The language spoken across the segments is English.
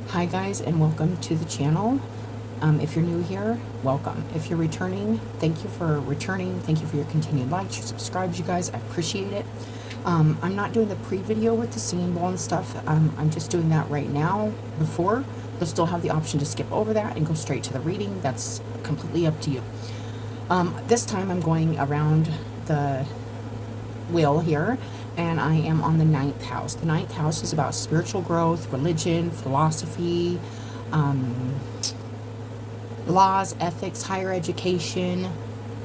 Hi guys, and welcome to the channel. If you're new here, welcome. If you're returning, thank you for returning. Thank you for your continued likes, your subscribes, you guys. I appreciate it. I'm not doing the pre-video with the singing bowl and stuff. I'm just doing that right now before. You'll still have the option to skip over that and go straight to the reading. That's completely up to you. This time I'm going around the wheel here, and I am on the 9th house. The 9th house is about spiritual growth, religion, philosophy, laws, ethics, higher education,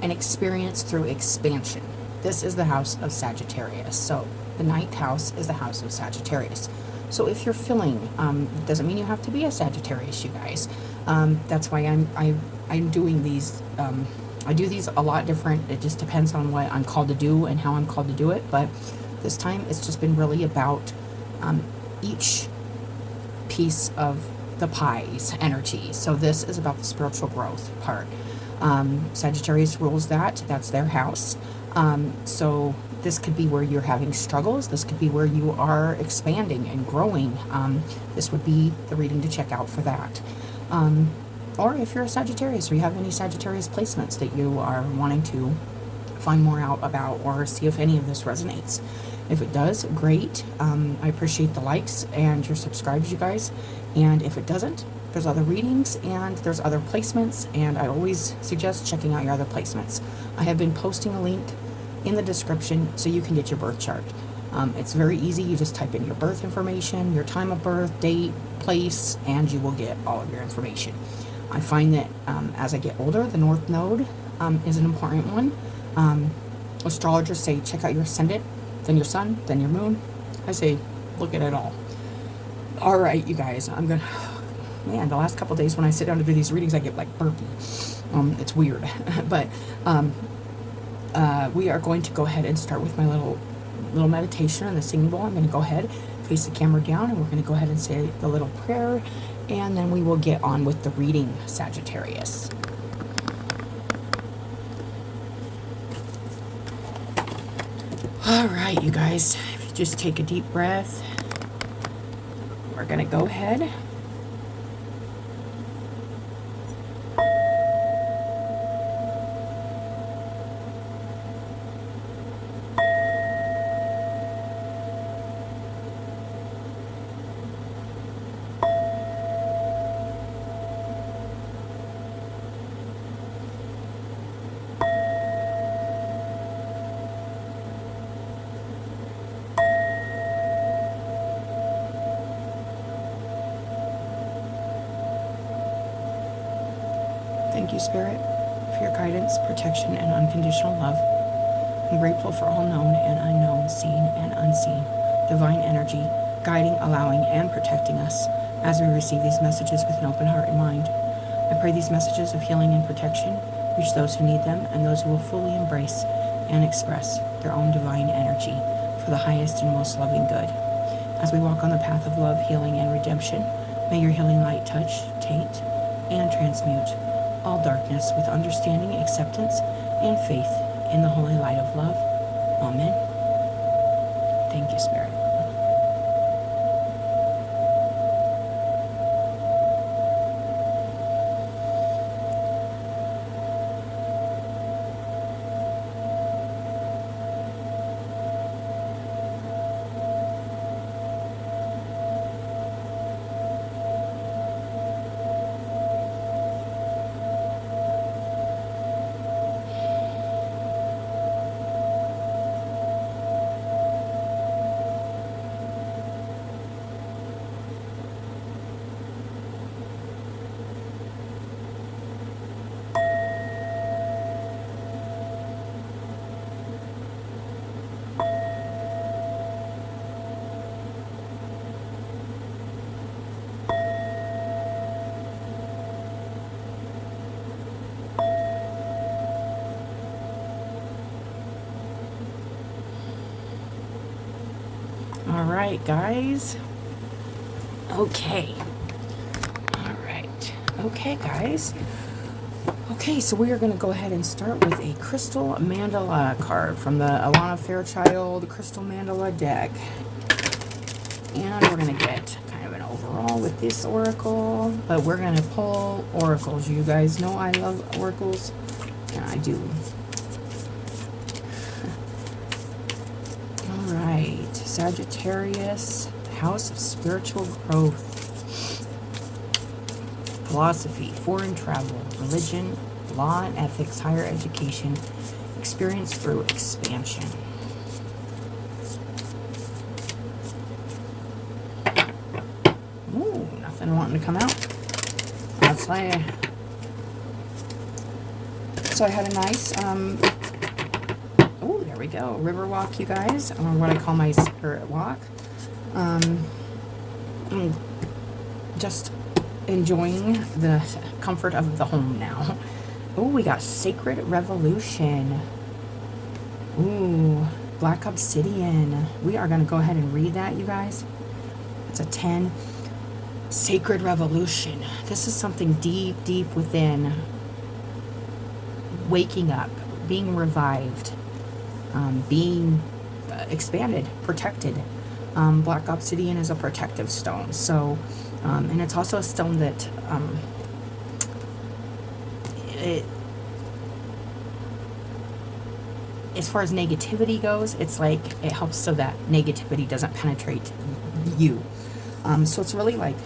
and experience through expansion. This is the house of Sagittarius. So the 9th house is the house of Sagittarius. So if you're feeling, doesn't mean you have to be a Sagittarius, you guys. That's why I'm doing these. I do these a lot different. It just depends on what I'm called to do and how I'm called to do it. But this time it's just been really about each piece of the pie's energy. So this is about the spiritual growth part. Sagittarius rules that. That's their house. So this could be where you're having struggles. This could be where you are expanding and growing. This would be the reading to check out for that. Or if you're a Sagittarius or you have any Sagittarius placements that you are wanting to find more out about or see if any of this resonates. If it does, great. I appreciate the likes and your subscribes, you guys. And if it doesn't, there's other readings and there's other placements, and I always suggest checking out your other placements. I have been posting a link in the description so you can get your birth chart. It's very easy. You just type in your birth information, your time of birth, date, place, and you will get all of your information. I find that as I get older, the North Node is an important one. Astrologers say check out your ascendant, then your sun, then your moon. I say look at it all. All right, you guys, I'm gonna, man, the last couple days when I sit down to do these readings, I get like burpy. It's weird, but we are going to go ahead and start with my little meditation on the singing bowl. I'm going to go ahead, face the camera down, and we're going to go ahead and say the little prayer, and then we will get on with the reading, Sagittarius. All right, you guys, if you just take a deep breath, we're going to go ahead. Thank you, Spirit, for your guidance, protection, and unconditional love. I'm grateful for all known and unknown, seen and unseen, divine energy, guiding, allowing, and protecting us as we receive these messages with an open heart and mind. I pray these messages of healing and protection reach those who need them and those who will fully embrace and express their own divine energy for the highest and most loving good. As we walk on the path of love, healing, and redemption, may your healing light touch, taint, and transmute all darkness with understanding, acceptance, and faith in the holy light of love. Amen. Thank you, Spirit. All right, guys. Okay. All right. Okay, guys. Okay, so we are going to go ahead and start with a Crystal Mandala card from the Alana Fairchild Crystal Mandala deck. And we're going to get kind of an overall with with this oracle, but we're going to pull oracles. You guys know I love oracles, and I do. All right, Sagittarius, house of spiritual growth, philosophy, foreign travel, religion, law and ethics, higher education, experience through expansion. Ooh, nothing wanting to come out. That's like, so I had a nice, oh, there we go, river walk, you guys, or what I call my spirit walk. Just enjoying the comfort of the home now. Oh, we got Sacred Revolution. Ooh, Black Obsidian. We are going to go ahead and read that, you guys. It's a 10. Sacred Revolution. This is something deep, deep within. Waking up, being revived, being expanded, protected. Black Obsidian is a protective stone. So, and it's also a stone that as far as negativity goes, it's like it helps so that negativity doesn't penetrate you. So it's really like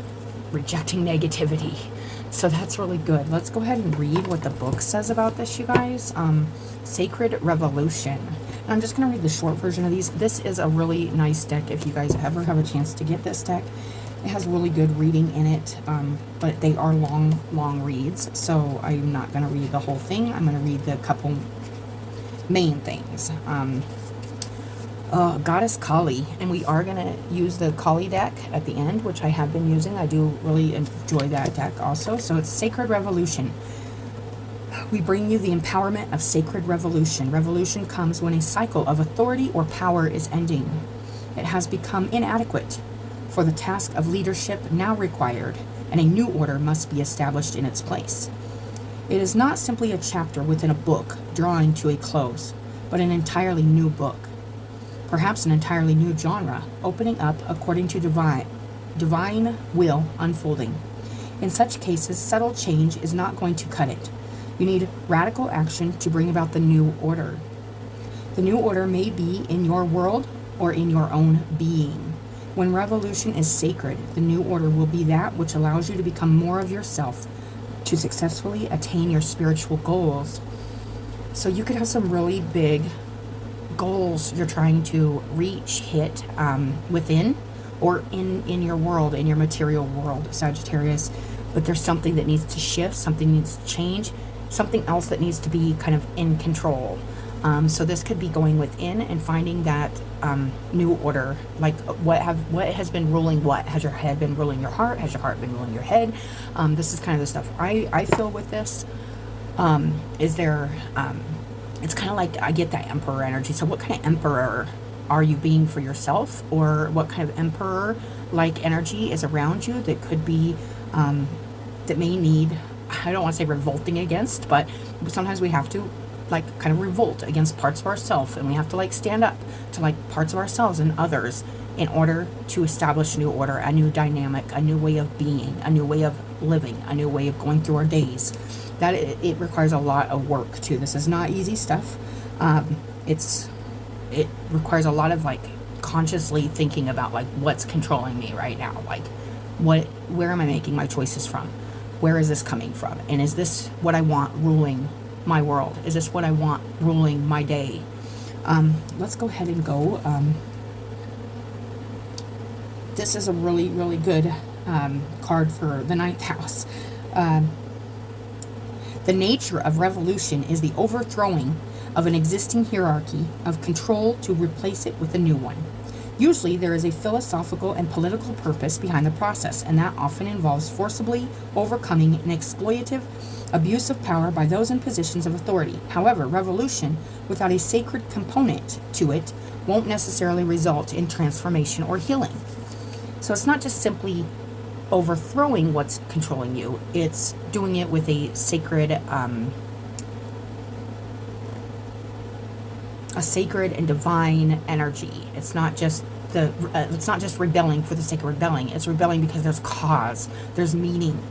rejecting negativity. So that's really good. Let's go ahead and read what the book says about this, you guys. Sacred Revolution. And I'm just going to read the short version of these. This is a really nice deck if you guys ever have a chance to get this deck. It has really good reading in it, but they are long reads, so I'm not going to read the whole thing. I'm going to read the couple main things. Goddess Kali, and we are going to use the Kali deck at the end, which I have been using. I do really enjoy that deck also. So it's Sacred Revolution. We bring you the empowerment of Sacred Revolution. Revolution comes when a cycle of authority or power is ending. It has become inadequate for the task of leadership now required, and a new order must be established in its place. It is not simply a chapter within a book drawing to a close, but an entirely new book. Perhaps an entirely new genre, opening up according to divine will unfolding. In such cases, subtle change is not going to cut it. You need radical action to bring about the new order. The new order may be in your world or in your own being. When revolution is sacred, the new order will be that which allows you to become more of yourself to successfully attain your spiritual goals. So you could have some really big goals you're trying to reach, hit within or in your world, in your material world, Sagittarius. But there's something that needs to shift, something needs to change, something else that needs to be kind of in control. So this could be going within and finding that new order, like what has been ruling what? Has your head been ruling your heart? Has your heart been ruling your head? This is kind of the stuff I feel with this. Is there, it's kind of like I get that emperor energy. So what kind of emperor are you being for yourself? Or what kind of emperor like energy is around you that could be, that may need, I don't want to say revolting against, but sometimes we have to like kind of revolt against parts of ourselves, and we have to like stand up to like parts of ourselves and others in order to establish a new order, a new dynamic, a new way of being, a new way of living, a new way of going through our days. That it requires a lot of work too. This is not easy stuff. It requires a lot of like consciously thinking about like what's controlling me right now, like where am I making my choices from, where is this coming from, and is this what I want ruling my world? Is this what I want ruling my day? Let's go ahead and go. This is a really, really good card for the 9th house. The nature of revolution is the overthrowing of an existing hierarchy of control to replace it with a new one. Usually there is a philosophical and political purpose behind the process, and that often involves forcibly overcoming an exploitative abuse of power by those in positions of authority. However, revolution without a sacred component to it won't necessarily result in transformation or healing. So it's not just simply overthrowing what's controlling you, it's doing it with a sacred and divine energy. It's not just it's not just rebelling for the sake of rebelling. It's rebelling because there's cause, there's meaning.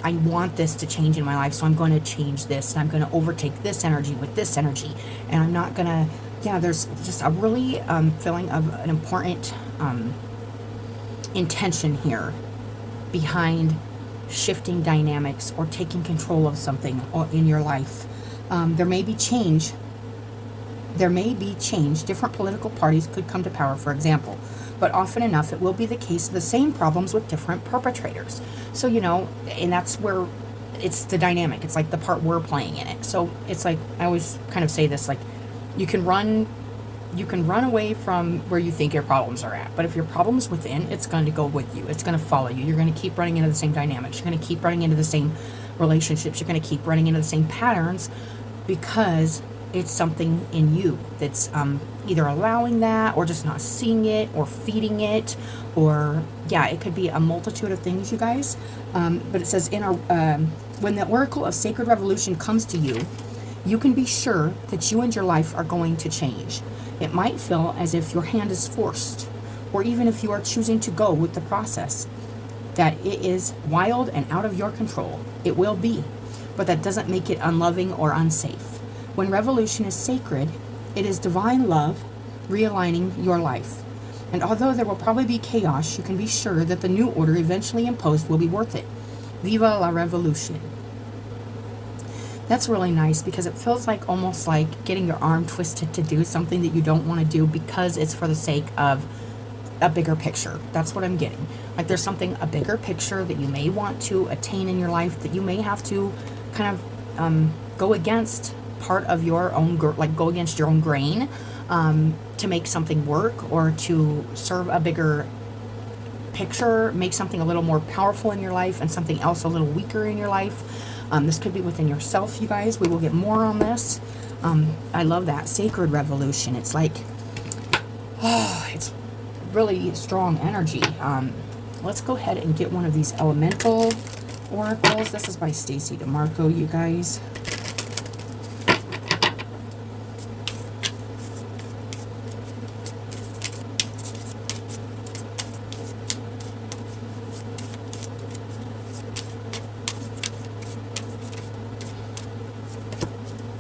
I want this to change in my life, so I'm going to change this, and I'm going to overtake this energy with this energy, and I'm not going to, yeah, there's just a really feeling of an important intention here behind shifting dynamics or taking control of something in your life. There may be change. There may be change. Different political parties could come to power, for example. But often enough, it will be the case of the same problems with different perpetrators. So, you know, and that's where it's the dynamic. It's like the part we're playing in it. So it's like, I always kind of say this, like, you can run away from where you think your problems are at. But if your problem's within, it's going to go with you. It's going to follow you. You're going to keep running into the same dynamics. You're going to keep running into the same relationships. You're going to keep running into the same patterns because it's something in you that's either allowing that or just not seeing it or feeding it, or yeah, it could be a multitude of things, you guys. But it says in our when the oracle of sacred revolution comes to you, you can be sure that you and your life are going to change. It might feel as if your hand is forced, or even if you are choosing to go with the process, that it is wild and out of your control. It will be, but that doesn't make it unloving or unsafe. When revolution is sacred, it is divine love realigning your life. And although there will probably be chaos, you can be sure that the new order eventually imposed will be worth it. Viva la revolution. That's really nice because it feels like almost like getting your arm twisted to do something that you don't want to do because it's for the sake of a bigger picture. That's what I'm getting. Like there's something, a bigger picture that you may want to attain in your life that you may have to kind of go against part of your own, like go against your own grain to make something work or to serve a bigger picture, make something a little more powerful in your life and something else a little weaker in your life. This could be within yourself, you guys. We will get more on this. I love that. Sacred revolution. It's like, it's really strong energy. Let's go ahead and get one of these elemental oracles. This is by Stacy DeMarco, you guys.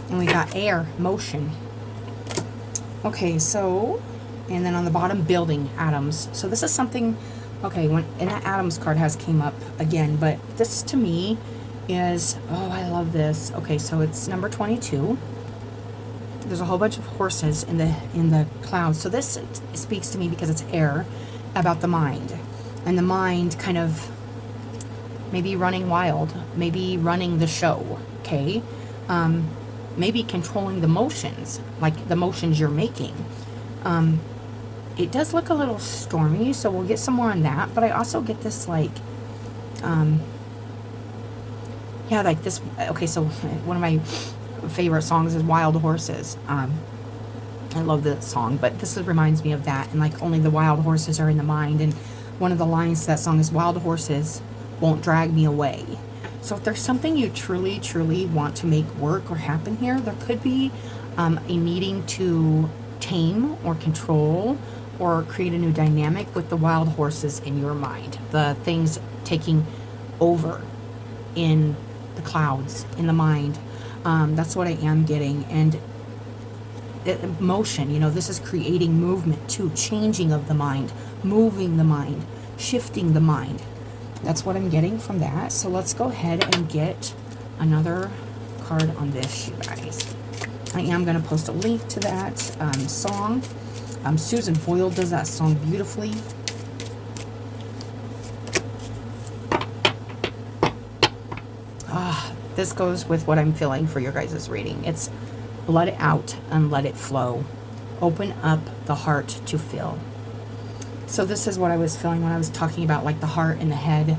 And we got air, motion. Okay, so, and then on the bottom, building, atoms. So this is something, okay, and that atoms card came up again, but this to me is, oh, I love this. Okay, so it's number 22. There's a whole bunch of horses in the clouds. So this speaks to me because it's air, about the mind. And the mind kind of maybe running wild, maybe running the show, okay? Maybe controlling the motions, like the motions you're making. It does look a little stormy, so we'll get some more on that. But I also get this like, yeah, like this. Okay, so one of my favorite songs is Wild Horses. I love the song, but this reminds me of that. And like only the wild horses are in the mind. And one of the lines to that song is wild horses won't drag me away. So if there's something you truly, truly want to make work or happen here, there could be a needing to tame or control or create a new dynamic with the wild horses in your mind. The things taking over in the clouds, in the mind. That's what I am getting. And motion, you know, this is creating movement too, changing of the mind, moving the mind, shifting the mind. That's what I'm getting from that. So let's go ahead and get another card on this, you guys. I am going to post a link to that song. Susan Boyle does that song beautifully. This goes with what I'm feeling for your guys' reading. It's let it out and let it flow. Open up the heart to feel. So this is what I was feeling when I was talking about like the heart and the head.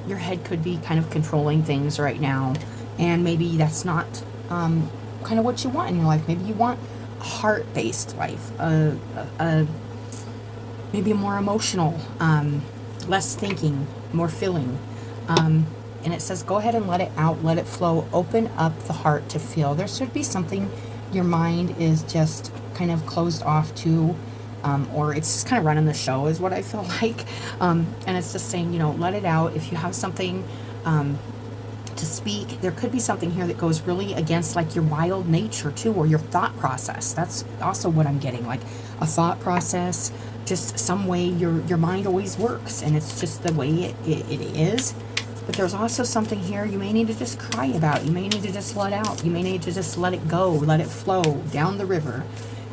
Your head could be kind of controlling things right now. And maybe that's not kind of what you want in your life. Maybe you want a heart-based life. Maybe a more emotional, less thinking, more feeling. And it says go ahead and let it out, let it flow. Open up the heart to feel. There should be something your mind is just kind of closed off to. or it's just kind of running the show is what I feel like. And it's just saying, you know, let it out. If you have something to speak, there could be something here that goes really against like your wild nature too, or your thought process. That's also what I'm getting, like a thought process, just some way your mind always works, and it's just the way it is. But there's also something here you may need to just cry about. You may need to just let out. You may need to just let it go, let it flow down the river,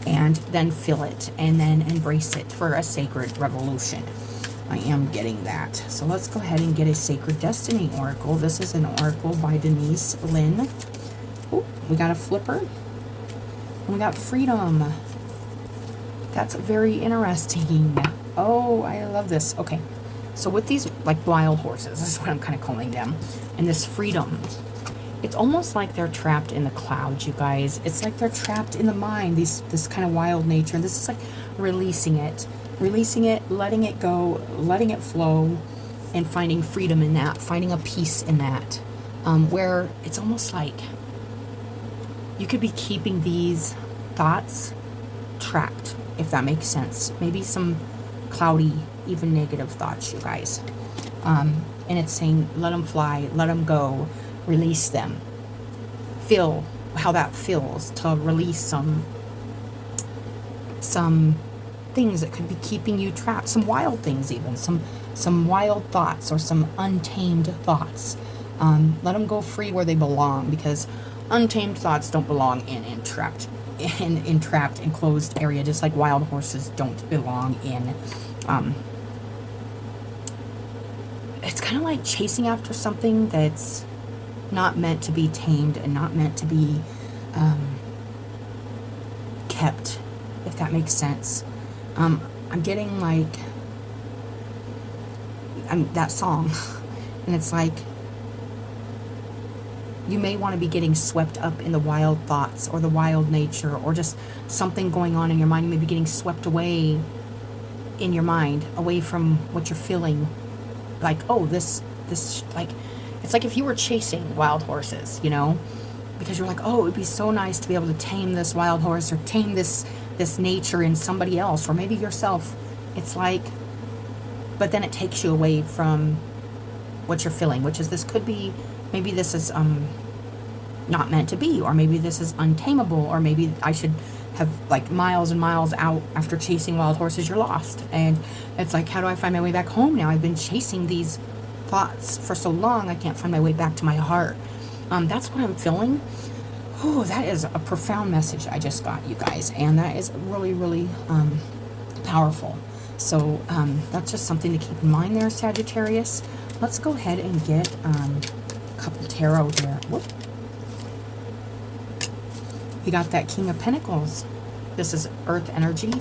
and then feel it, and then embrace it for a sacred revolution. I am getting that. So let's go ahead and get a Sacred Destiny Oracle. This is an Oracle by Denise Lynn. Oh, we got a flipper. And we got freedom. That's very interesting. Oh, I love this. Okay. So with these, like, wild horses, this is what I'm kind of calling them, and this freedom, it's almost like they're trapped in the clouds, you guys. It's like they're trapped in the mind, this kind of wild nature. And this is like releasing it, letting it go, letting it flow, and finding freedom in that, finding a peace in that, where it's almost like you could be keeping these thoughts trapped, if that makes sense. Maybe some cloudy, even negative thoughts, you guys. And it's saying, let them fly, let them go, release them. Feel how that feels to release some things that could be keeping you trapped, some wild things, even some wild thoughts or some untamed thoughts. Let them go free where they belong, because untamed thoughts don't belong in trapped enclosed area, just like wild horses don't belong in it's kind of like chasing after something that's not meant to be tamed and not meant to be kept, if that makes sense. I'm getting like that song, and it's like you may want to be getting swept up in the wild thoughts or the wild nature, or just something going on in your mind. You may be getting swept away in your mind, away from what you're feeling. Like, oh, this like, it's like if you were chasing wild horses, you know, because you're like, oh, it would be so nice to be able to tame this wild horse, or tame this nature in somebody else, or maybe yourself. It's like, but then it takes you away from what you're feeling, which is, this could be, maybe this is not meant to be, or maybe this is untamable, or maybe I should have like miles and miles out after chasing wild horses. You're lost, and it's like, how do I find my way back home now? I've been chasing these thoughts for so long, I can't find my way back to my heart. That's what I'm feeling. Oh, that is a profound message I just got, you guys, and that is really, really powerful. So that's just something to keep in mind there, Sagittarius. Let's go ahead and get a couple tarot here. Whoop. You got that King of Pentacles. This is earth energy.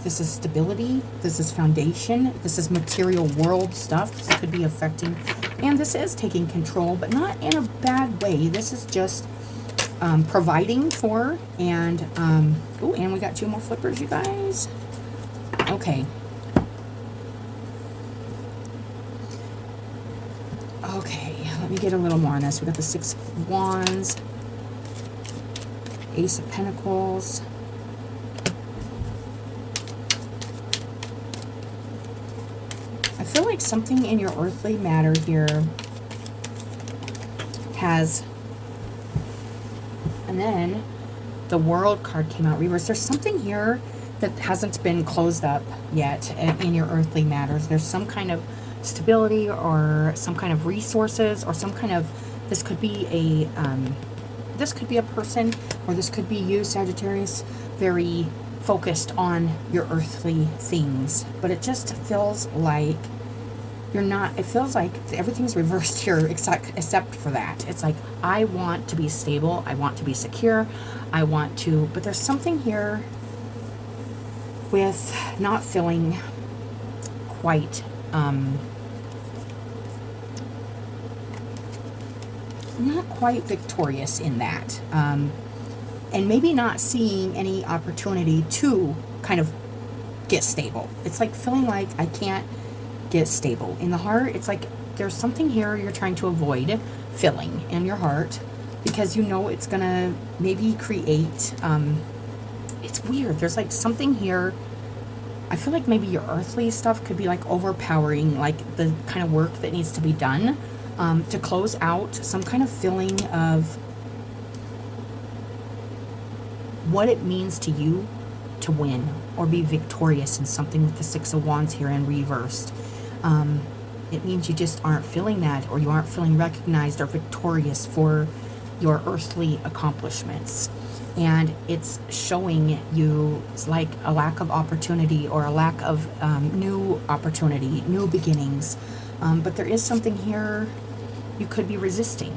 This is stability. This is foundation. This is material world stuff. This could be affecting, and this is taking control, but not in a bad way. This is just providing for, and oh, and we got two more flippers, you guys. Okay. Okay, let me get a little more on this. We got the Six of Wands, Ace of Pentacles, I feel like something in your earthly matter here has, and then the World card came out reversed. There's something here that hasn't been closed up yet in your earthly matters. There's some kind of stability, or some kind of resources, or some kind of, this could be a person, or this could be you, Sagittarius, very focused on your earthly things. But it just feels like you're not, it feels like everything's reversed here except for that. It's like, I want to be stable, I want to be secure, I want to, but there's something here with not feeling quite not quite victorious in that, and maybe not seeing any opportunity to kind of get stable. It's like feeling like I can't get stable in the heart. It's like there's something here you're trying to avoid filling in your heart, because you know it's gonna maybe create it's weird. There's like something here I feel like maybe your earthly stuff could be like overpowering, like the kind of work that needs to be done to close out some kind of feeling of what it means to you to win or be victorious in something with the Six of Wands here in reversed. It means you just aren't feeling that, or you aren't feeling recognized or victorious for your earthly accomplishments. And it's showing you it's like a lack of opportunity or a lack of new opportunity, new beginnings. But there is something here you could be resisting,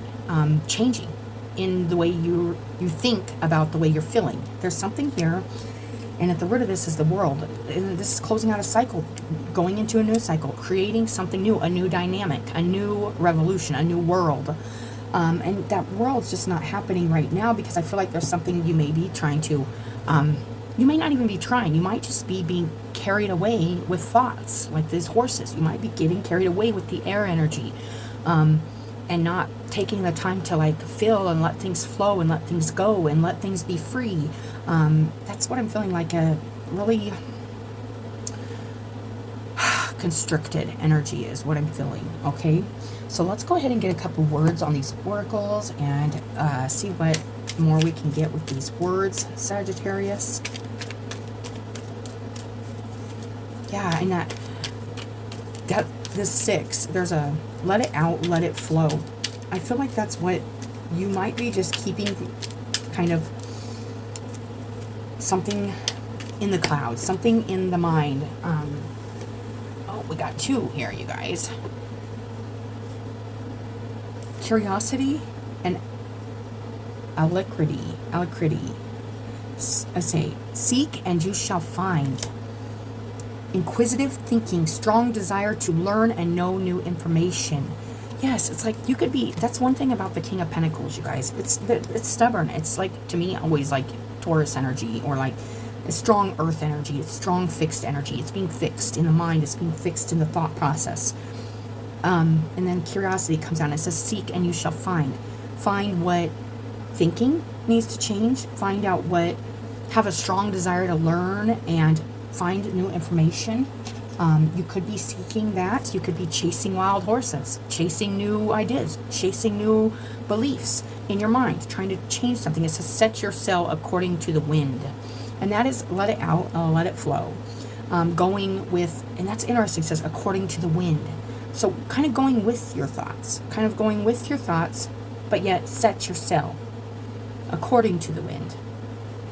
changing in the way you think about the way you're feeling. There's something here, and at the root of this is the world. And this is closing out a cycle, going into a new cycle, creating something new, a new dynamic, a new revolution, a new world. And that world's just not happening right now because I feel like there's something you may be trying to, you may not even be trying. You might just be being carried away with thoughts, like these horses. You might be getting carried away with the air energy, and not taking the time to like feel and let things flow and let things go and let things be free. That's what I'm feeling, like a really constricted energy is what I'm feeling, okay? So let's go ahead and get a couple words on these oracles and see what more we can get with these words, Sagittarius. Yeah, and that this 6, there's a let it out, let it flow. I feel like that's what you might be just keeping kind of something in the clouds, something in the mind. Oh, we got 2 here, you guys. Curiosity and alacrity. I say, seek and you shall find. Inquisitive thinking, strong desire to learn and know new information. Yes, it's like you could be, that's one thing about the King of Pentacles, you guys. It's stubborn. It's like, to me, always like Taurus energy, or like a strong earth energy. It's strong fixed energy. It's being fixed in the mind. It's being fixed in the thought process. And then curiosity comes down. It says, seek and you shall find. Find what thinking needs to change. Find out what, have a strong desire to learn and find new information. You could be seeking that. You could be chasing wild horses, chasing new ideas, chasing new beliefs in your mind, trying to change something. It says, set your sail according to the wind. And that is let it out, let it flow. Going with, and that's interesting, it says according to the wind. So kind of going with your thoughts, but yet set your sail according to the wind.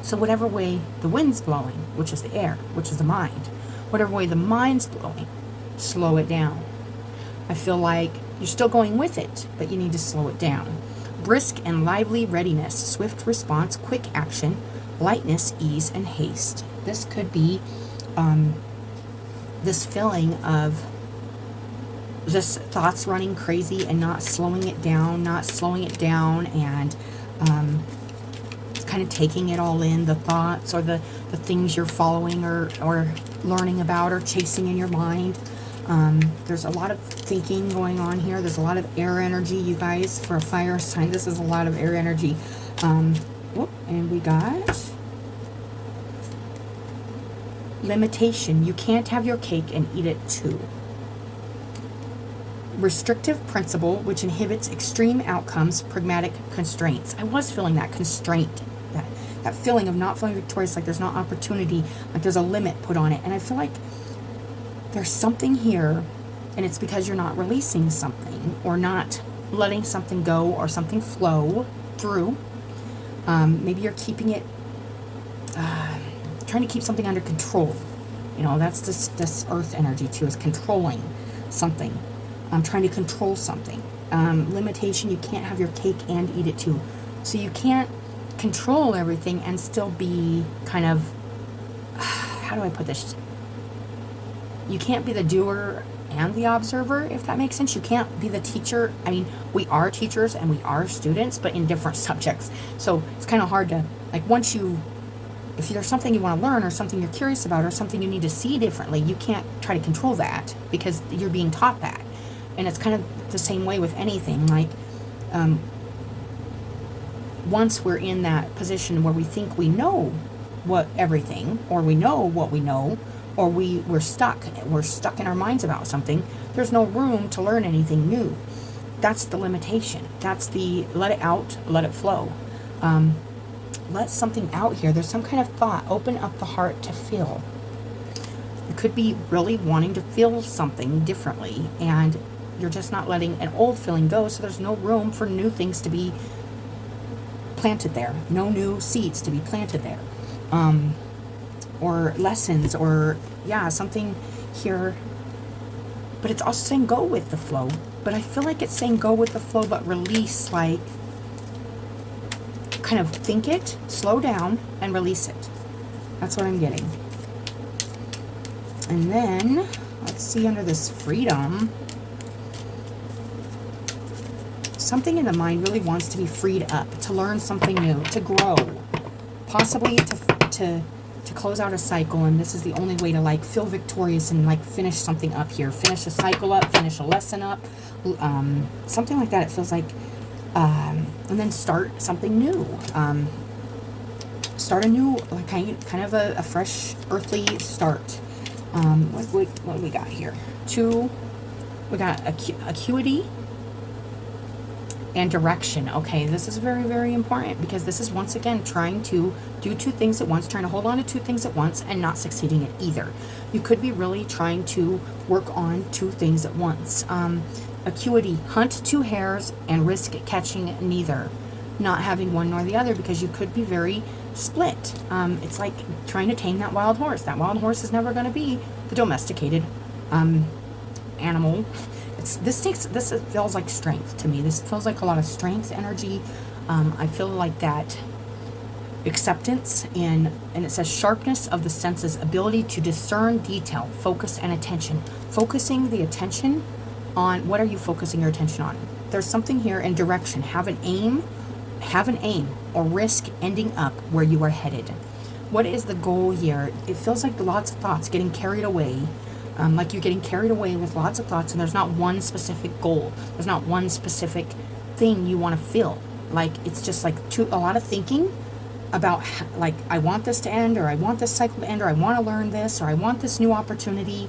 So whatever way the wind's blowing, which is the air, which is the mind, whatever way the mind's blowing, slow it down. I feel like you're still going with it, but you need to slow it down. Brisk and lively readiness, swift response, quick action, lightness, ease, and haste. This could be this feeling of just thoughts running crazy and not slowing it down, and kind of taking it all in, the thoughts or the things you're following or learning about or chasing in your mind. There's a lot of thinking going on here. There's a lot of air energy, you guys. For a fire sign, this is a lot of air energy. And we got limitation. You can't have your cake and eat it too. Restrictive principle, which inhibits extreme outcomes, pragmatic constraints. I was feeling that constraint, that feeling of not feeling victorious, like there's not opportunity, like there's a limit put on it. And I feel like there's something here, and it's because you're not releasing something or not letting something go or something flow through. Maybe you're keeping it, trying to keep something under control. You know, that's this earth energy too, is controlling something. I'm trying to control something. Limitation, you can't have your cake and eat it too. So you can't control everything and still be kind of, how do I put this? You can't be the doer and the observer, if that makes sense. You can't be the teacher. I mean, we are teachers and we are students, but in different subjects. So it's kind of hard to, like, once you, if there's something you want to learn or something you're curious about or something you need to see differently, you can't try to control that because you're being taught that. And it's kind of the same way with anything. Like, once we're in that position where we think we know what everything, or we know what we know, or we're stuck. We're stuck in our minds about something. There's no room to learn anything new. That's the limitation. That's the let it out, let it flow. Let something out here. There's some kind of thought. Open up the heart to feel. You could be really wanting to feel something differently, and you're just not letting an old feeling go, so there's no room for new things to be planted there. No new seeds to be planted there. Or lessons, or yeah, something here. But it's also saying go with the flow. But I feel like it's saying go with the flow, but release, like kind of think it, slow down, and release it. That's what I'm getting. And then, let's see, under this freedom, something in the mind really wants to be freed up, to learn something new, to grow, possibly to close out a cycle, and this is the only way to like feel victorious and like finish something up here, finish a cycle up, finish a lesson up, something like that. It feels like, and then start something new, start a new, like kind of a fresh earthly start. What do we got here? We got acuity and direction. Okay, this is very, very important, because this is once again trying to do two things at once, trying to hold on to two things at once and not succeeding at either. You could be really trying to work on two things at once. Acuity, hunt two hares and risk catching neither. Not having one nor the other, because you could be very split. It's like trying to tame that wild horse. That wild horse is never going to be the domesticated animal. This feels like strength to me. This feels like a lot of strength, energy. I feel like that acceptance, and it says sharpness of the senses, ability to discern detail, focus and attention. Focusing the attention on, what are you focusing your attention on? There's something here in direction. Have an aim, or risk ending up where you are headed. What is the goal here? It feels like lots of thoughts, getting carried away. Like you're getting carried away with lots of thoughts, and there's not one specific goal. There's not one specific thing you want to feel. Like it's just like a lot of thinking about, like, I want this to end, or I want this cycle to end, or I want to learn this, or I want this new opportunity.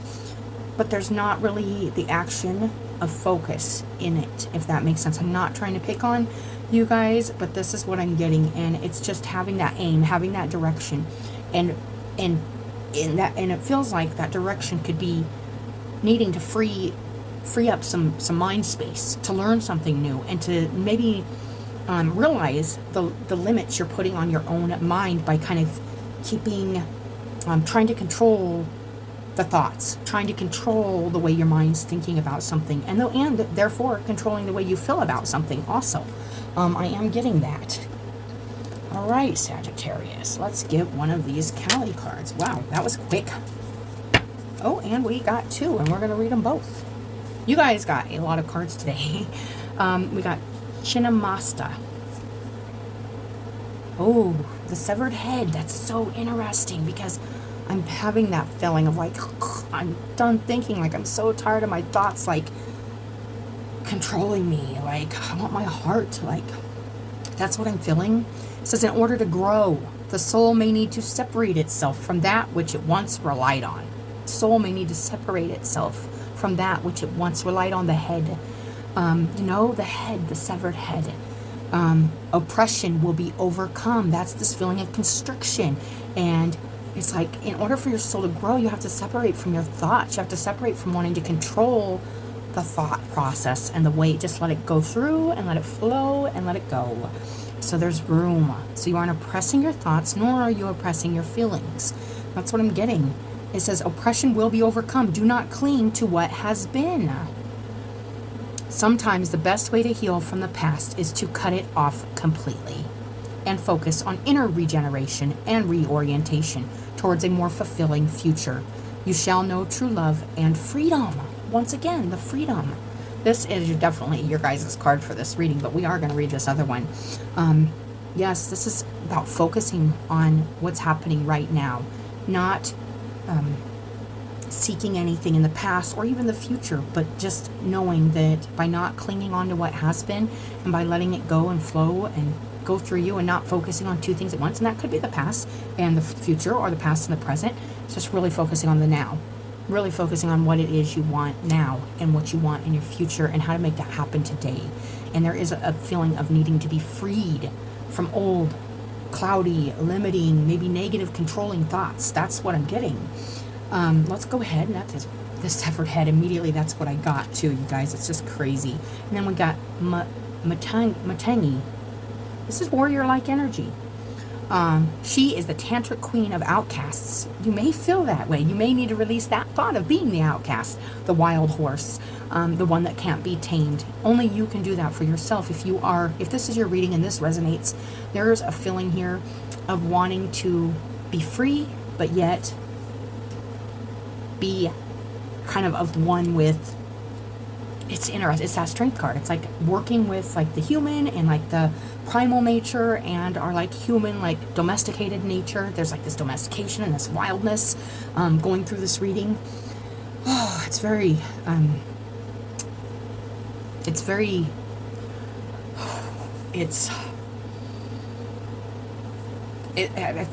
But there's not really the action of focus in it, if that makes sense. I'm not trying to pick on you guys, but this is what I'm getting, and it's just having that aim, having that direction, and it feels like that direction could be needing to free up some mind space to learn something new, and to maybe realize the limits you're putting on your own mind by kind of keeping trying to control the thoughts, trying to control the way your mind's thinking about something, and therefore controlling the way you feel about something also. I am getting that. All right, Sagittarius, let's get one of these Cali cards. Wow, that was quick. Oh, and we got two, and we're going to read them both. You guys got a lot of cards today. We got Chinnamasta. Oh, the severed head. That's so interesting, because I'm having that feeling of like, I'm done thinking. Like, I'm so tired of my thoughts, like, controlling me. Like, I want my heart to, like, that's what I'm feeling. It says, in order to grow, the soul may need to separate itself from that which it once relied on. Soul may need to separate itself from that which it once relied on. The head, the head, the severed head. Oppression will be overcome. That's this feeling of constriction. And it's like, in order for your soul to grow, you have to separate from your thoughts. You have to separate from wanting to control the thought process and the way, just let it go through and let it flow and let it go. So there's room. So you aren't oppressing your thoughts, nor are you oppressing your feelings. That's what I'm getting. It says oppression will be overcome. Do not cling to what has been. Sometimes the best way to heal from the past is to cut it off completely and focus on inner regeneration and reorientation towards a more fulfilling future. You shall know true love and freedom. Once again, the freedom. This is definitely your guys' card for this reading, but we are going to read this other one. Yes, this is about focusing on what's happening right now, not seeking anything in the past or even the future, but just knowing that by not clinging on to what has been and by letting it go and flow go through you and not focusing on two things at once. And that could be the past and the future, or the past and the present. It's just really focusing on the now. Really focusing on what it is you want now and what you want in your future and how to make that happen today. And there is a feeling of needing to be freed from old, cloudy, limiting, maybe negative, controlling thoughts. That's what I'm getting. Let's go ahead, and that's the severed head. Immediately, that's what I got too, you guys. It's just crazy. And then we got Matangi. This is warrior-like energy. She is the tantric queen of outcasts. You may feel that way. You may need to release that thought of being the outcast, the wild horse, the one that can't be tamed. Only you can do that for yourself. If this is your reading and this resonates, there's a feeling here of wanting to be free, but yet be kind of one with. It's interesting. It's that strength card. It's like working with like the human and like the primal nature and our like human, like domesticated nature. There's like this domestication and this wildness going through this reading. Oh, it's very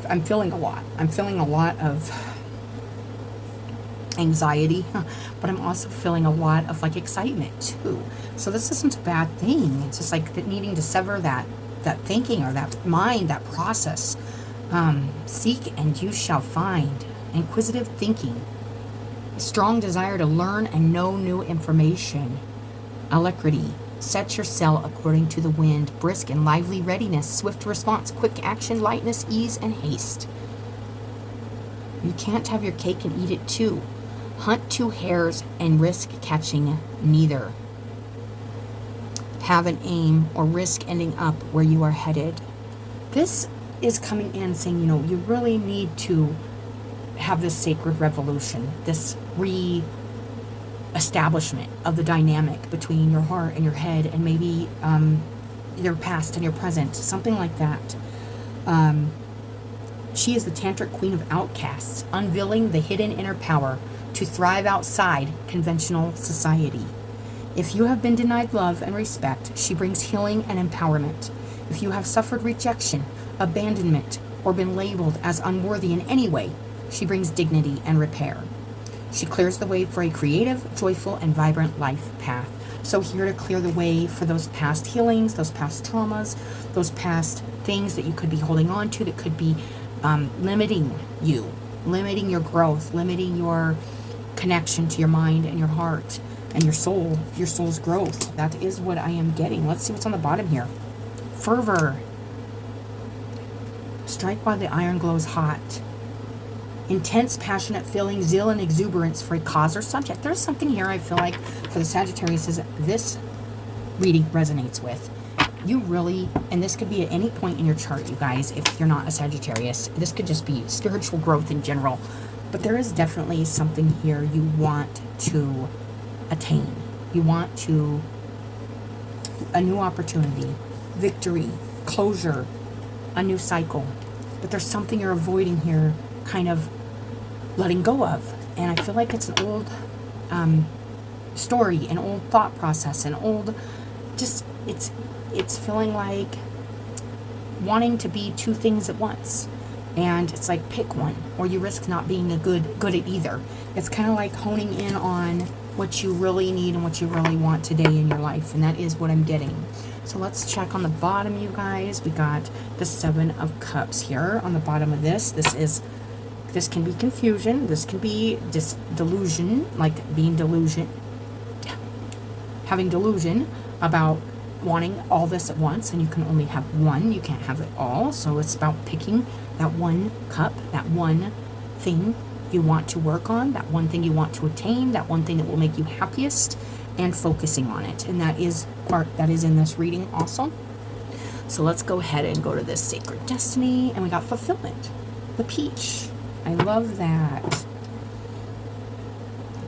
I'm feeling a lot. I'm feeling a lot of anxiety, but I'm also feeling a lot of like excitement too. So this isn't a bad thing. It's just like needing to sever that thinking or that mind, that process. Seek and you shall find. Inquisitive thinking. A strong desire to learn and know new information. Alacrity. Set your sail according to the wind. Brisk and lively readiness. Swift response. Quick action. Lightness, ease, and haste. You can't have your cake and eat it too. Hunt two hares and risk catching neither. Have an aim or risk ending up where you are headed. This is coming in saying, you really need to have this sacred revolution, this re-establishment of the dynamic between your heart and your head and maybe your past and your present, something like that. She is the tantric queen of outcasts, unveiling the hidden inner power to thrive outside conventional society. If you have been denied love and respect, she brings healing and empowerment. If you have suffered rejection, abandonment, or been labeled as unworthy in any way, she brings dignity and repair. She clears the way for a creative, joyful, and vibrant life path. So here to clear the way for those past healings, those past traumas, those past things that you could be holding on to that could be limiting you, limiting your growth, limiting your connection to your mind and your heart and your soul's growth. That is what I am getting. Let's see what's on the bottom here. Fervor. Strike while the iron glows hot. Intense, passionate feeling, zeal, and exuberance for a cause or subject. There's something here I feel like for the Sagittarius this reading resonates with. You really, and this could be at any point in your chart, you guys, if you're not a Sagittarius. This could just be spiritual growth in general. But there is definitely something here you want to attain. You want to, a new opportunity, victory, closure, a new cycle. But there's something you're avoiding here, kind of letting go of. And I feel like it's an old story, an old thought process, an old, just, it's feeling like wanting to be two things at once. And it's like, pick one, or you risk not being good at either. It's kind of like honing in on what you really need and what you really want today in your life. And that is what I'm getting. So let's check on the bottom, you guys. We got the Seven of Cups here on the bottom of this. This can be confusion. This can be delusion, like having delusion about wanting all this at once, and you can only have one. You can't have it all. So it's about picking that one cup, that one thing you want to work on, that one thing you want to attain, that one thing that will make you happiest, and focusing on it. And that is part that is in this reading also. So let's go ahead and go to this Sacred Destiny, and we got fulfillment, the peach. I love that.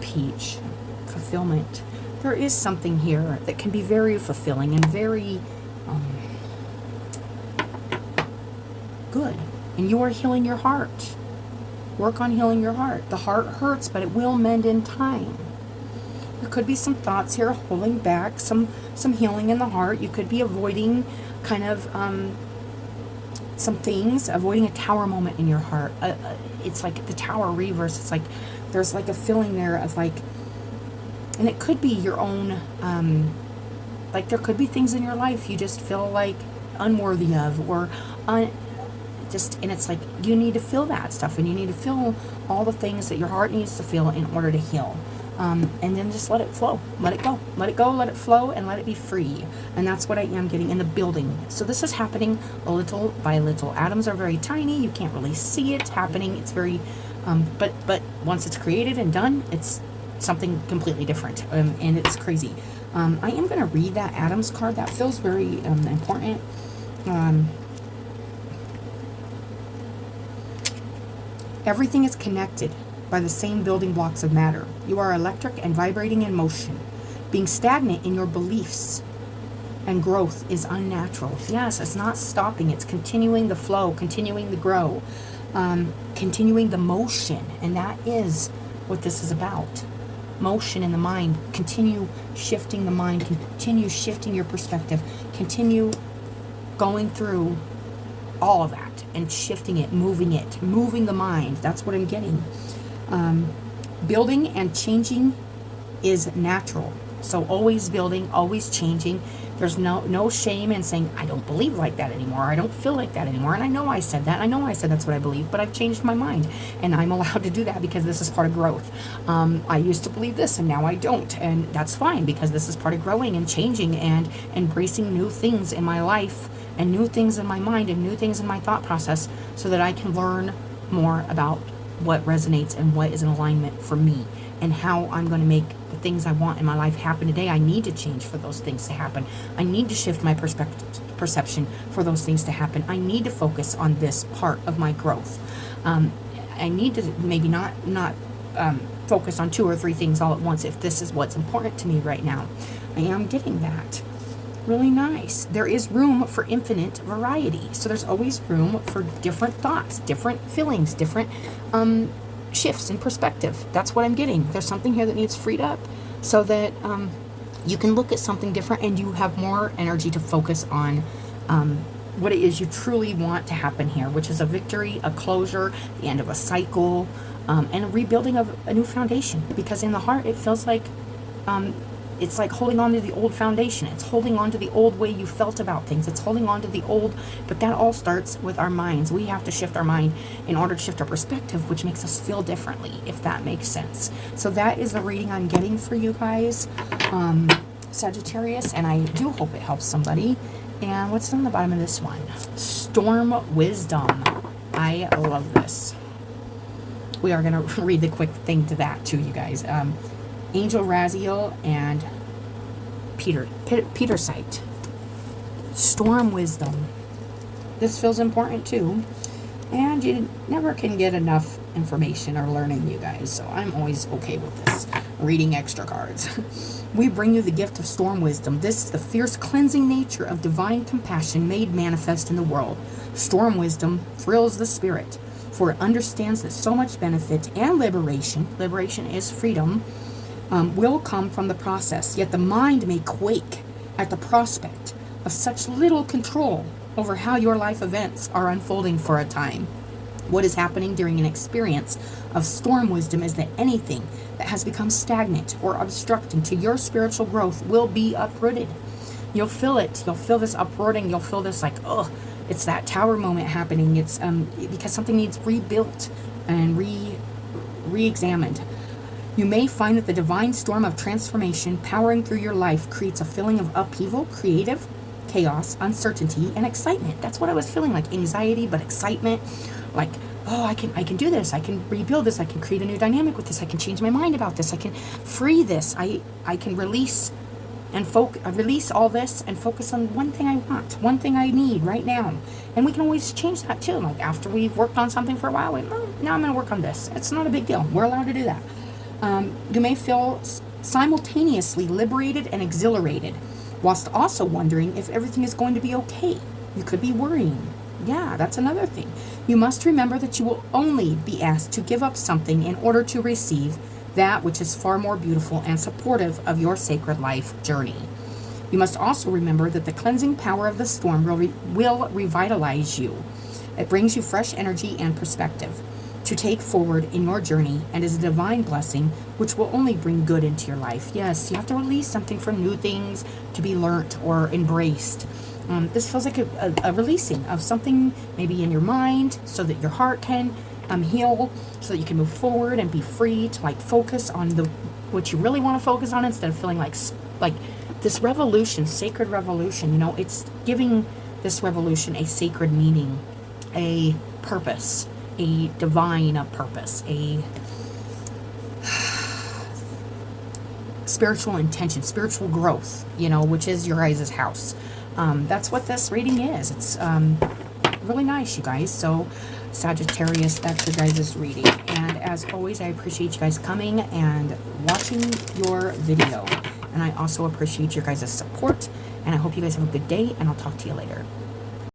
Peach, fulfillment. There is something here that can be very fulfilling and very good. And you are healing your heart. Work on healing your heart. The heart hurts, but it will mend in time. There could be some thoughts here holding back some healing in the heart. You could be avoiding kind of some things, avoiding a tower moment in your heart. It's like the tower reverse. It's like there's like a feeling there of like, and it could be your own, like there could be things in your life you just feel like unworthy of, or and it's like you need to feel that stuff, and you need to feel all the things that your heart needs to feel in order to heal. And then just let it flow, let it go, let it go, let it flow, and let it be free. And that's what I am getting in the building. So this is happening a little by little. Atoms are very tiny. You can't really see it happening. It's very, but once it's created and done, it's something completely different. And it's crazy. I am going to read that Atoms card. That feels very important. Everything is connected by the same building blocks of matter. You are electric and vibrating in motion. Being stagnant in your beliefs and growth is unnatural. Yes, it's not stopping. It's continuing the flow, continuing the grow, continuing the motion. And that is what this is about. Motion in the mind. Continue shifting the mind. Continue shifting your perspective. Continue going through all of that and shifting it, moving the mind. That's what I'm getting. Building and changing is natural. So always building, always changing. There's no shame in saying, I don't believe like that anymore. I don't feel like that anymore. And I know I said that. I know I said that's what I believe, but I've changed my mind. And I'm allowed to do that because this is part of growth. I used to believe this and now I don't. And that's fine because this is part of growing and changing and embracing new things in my life and new things in my mind and new things in my thought process so that I can learn more about what resonates and what is in alignment for me and how I'm going to make the things I want in my life happen today. I need to change for those things to happen. I need to shift my perception for those things to happen. I need to focus on this part of my growth. I need to maybe not focus on 2 or 3 things all at once if this is what's important to me right now. I am getting that. Really nice. There is room for infinite variety. So there's always room for different thoughts, different feelings, different shifts in perspective. That's what I'm getting. There's something here that needs freed up so that you can look at something different and you have more energy to focus on what it is you truly want to happen here, which is a victory, a closure, the end of a cycle, and a rebuilding of a new foundation. Because in the heart, it feels like it's like holding on to the old foundation. It's holding on to the old way you felt about things. It's holding on to the old, but that all starts with our minds. We have to shift our mind in order to shift our perspective, which makes us feel differently, if that makes sense. So that is the reading I'm getting for you guys, Sagittarius, and I do hope it helps somebody. And what's on the bottom of this one? Storm Wisdom. I love this. We are going to read the quick thing to that too, you guys. Angel Raziel and Peter Sight. Storm Wisdom. This feels important too. And you never can get enough information or learning, you guys. So I'm always okay with this. Reading extra cards. We bring you the gift of storm wisdom. This is the fierce cleansing nature of divine compassion made manifest in the world. Storm wisdom thrills the spirit, for it understands that so much benefit and liberation is freedom, will come from the process, yet the mind may quake at the prospect of such little control over how your life events are unfolding for a time. What is happening during an experience of storm wisdom is that anything that has become stagnant or obstructing to your spiritual growth will be uprooted. You'll feel it. You'll feel this uprooting. You'll feel this like, oh, it's that tower moment happening. It's because something needs rebuilt and re-examined. You may find that the divine storm of transformation powering through your life creates a feeling of upheaval, creative chaos, uncertainty, and excitement. That's what I was feeling, like anxiety, but excitement. Like, oh, I can do this. I can rebuild this. I can create a new dynamic with this. I can change my mind about this. I can free this. I can release and release all this and focus on one thing I want, one thing I need right now. And we can always change that too. Like after we've worked on something for a while, now I'm going to work on this. It's not a big deal. We're allowed to do that. You may feel simultaneously liberated and exhilarated, whilst also wondering if everything is going to be okay. You could be worrying. Yeah, that's another thing. You must remember that you will only be asked to give up something in order to receive that which is far more beautiful and supportive of your sacred life journey. You must also remember that the cleansing power of the storm will revitalize you. It brings you fresh energy and perspective to take forward in your journey, and is a divine blessing which will only bring good into your life. Yes, you have to release something for new things to be learnt or embraced. This feels like a releasing of something maybe in your mind, so that your heart can heal, so that you can move forward and be free to like focus on what you really want to focus on, instead of feeling like this revolution, sacred revolution. You know, it's giving this revolution a sacred meaning, a purpose, a divine purpose, a spiritual intention, spiritual growth, you know, which is your guys' house. That's what this reading is. It's really nice, you guys. So Sagittarius, that's your guys' reading. And as always, I appreciate you guys coming and watching your video. And I also appreciate your guys' support. And I hope you guys have a good day, and I'll talk to you later.